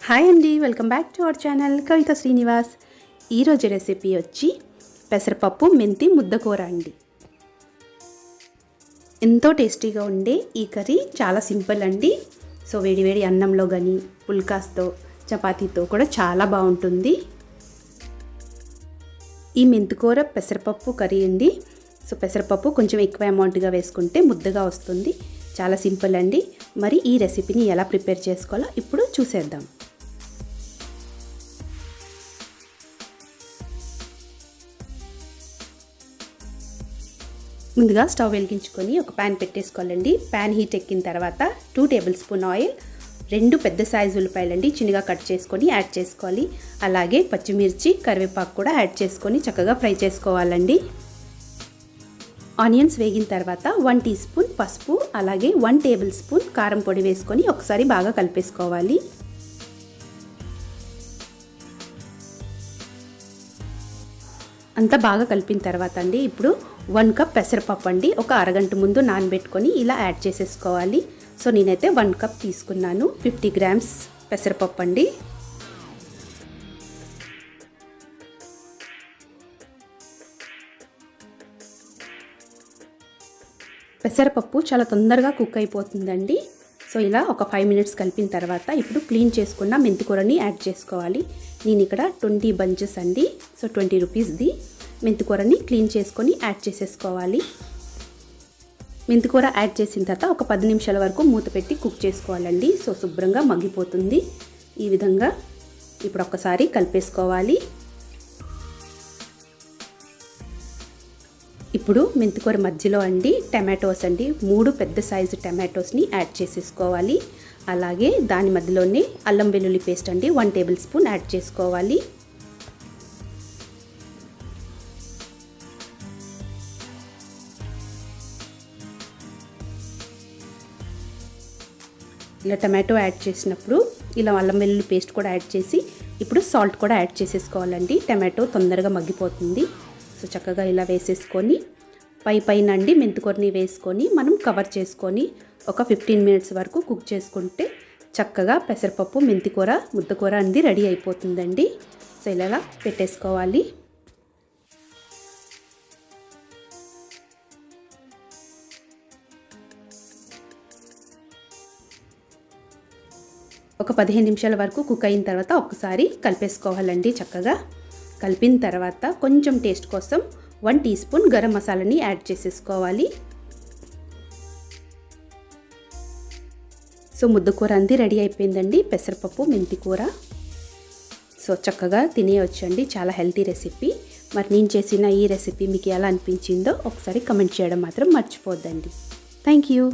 Hi అండి, welcome back to our channel Kavitha Srinivas. ఈరోజు recipe వచ్చి పెసరపప్పు మెంతి ముద్దకూర అండి. ఎంతో టేస్టీగా ఉండే ఈ కర్రీ చాలా సింపుల్ అండి. సో వేడివేడి అన్నంలో కానీ పుల్కాస్తో చపాతీతో కూడా చాలా బాగుంటుంది. ఈ మెంతికూర పెసరపప్పు కర్రీ అండి. సో పెసరపప్పు కొంచెం ఎక్కువ అమౌంట్గా వేసుకుంటే ముద్దగా వస్తుంది. చాలా సింపుల్ అండి. మరి ఈ రెసిపీని ఎలా ప్రిపేర్ చేసుకోవాలో ఇప్పుడు చూసేద్దాం. ముందుగా స్టవ్ వెలిగించుకొని ఒక ప్యాన్ పెట్టేసుకోవాలండి. ప్యాన్ హీట్ ఎక్కిన తర్వాత 2 టేబుల్ స్పూన్ ఆయిల్, 2 పెద్ద సైజు ఉల్లిపాయలండి చిన్నగా కట్ చేసుకొని యాడ్ చేసుకోవాలి. అలాగే పచ్చిమిర్చి, కరివేపాకు కూడా యాడ్ చేసుకొని చక్కగా ఫ్రై చేసుకోవాలండి. ఆనియన్స్ వేగిన తర్వాత 1 టీ స్పూన్ పసుపు, అలాగే 1 టేబుల్ స్పూన్ కారం పొడి వేసుకొని ఒకసారి బాగా కలిపేసుకోవాలి. అంతా బాగా కలిపిన తర్వాత అండి ఇప్పుడు 1 కప్ పెసరపప్పు అండి ఒక అరగంట ముందు నానబెట్టుకొని ఇలా యాడ్ చేసేసుకోవాలి. సో నేనైతే 1 కప్ తీసుకున్నాను. 50 గ్రామ్స్ పెసరపప్పు అండి. పెసరపప్పు చాలా తొందరగా కుక్ అయిపోతుందండి. సో ఇలా ఒక 5 మినిట్స్ కలిపిన తర్వాత ఇప్పుడు క్లీన్ చేసుకున్న మెంతికూరని యాడ్ చేసుకోవాలి. నేను ఇక్కడ 20 బంచెస్ అండి, సో 20 రూపీస్ది మెంతికూరని క్లీన్ చేసుకొని యాడ్ చేసేసుకోవాలి. మెంతికూర యాడ్ చేసిన తర్వాత ఒక 10 నిమిషాల వరకు మూత పెట్టి కుక్ చేసుకోవాలండి. సో శుభ్రంగా మగ్గిపోతుంది. ఈ విధంగా ఇప్పుడు ఒక్కసారి కలిపేసుకోవాలి. ఇప్పుడు మెంతికూర మధ్యలో అండి టమాటోస్ అండి 3 పెద్ద సైజు టమాటోస్ని యాడ్ చేసేసుకోవాలి. అలాగే దాని మధ్యలోనే అల్లం వెల్లుల్లి పేస్ట్ అండి 1 టేబుల్ స్పూన్ యాడ్ చేసుకోవాలి. ఇలా టమాటో యాడ్ చేసినప్పుడు ఇలా అల్లం వెల్లుల్లి పేస్ట్ కూడా యాడ్ చేసి ఇప్పుడు సాల్ట్ కూడా యాడ్ చేసేసుకోవాలండి. టమాటో తొందరగా మగ్గిపోతుంది. సో చక్కగా ఇలా వేసేసుకొని పైన అండి మెంతికూరని వేసుకొని మనం కవర్ చేసుకొని ఒక 15 మినిట్స్ వరకు కుక్ చేసుకుంటే చక్కగా పెసరపప్పు మెంతికూర ముద్దకూర అనేది రెడీ అయిపోతుందండి. సో ఇలా పెట్టేసుకోవాలి. ఒక 15 నిమిషాల వరకు కుక్ అయిన తర్వాత ఒకసారి కలిపేసుకోవాలండి. చక్కగా కలిపిన తర్వాత కొంచెం టేస్ట్ కోసం 1 టీ స్పూన్ గరం మసాలాని యాడ్ చేసేసుకోవాలి. సో ముద్దకూర అంది రెడీ అయిపోయిందండి, పెసరపప్పు మెంతికూర. సో చక్కగా తినేయొచ్చండి. చాలా హెల్తీ రెసిపీ. మరి నేను చేసిన ఈ రెసిపీ మీకు ఎలా అనిపించిందో ఒకసారి కమెంట్ చేయడం మాత్రం మర్చిపోద్దండి. Thank you.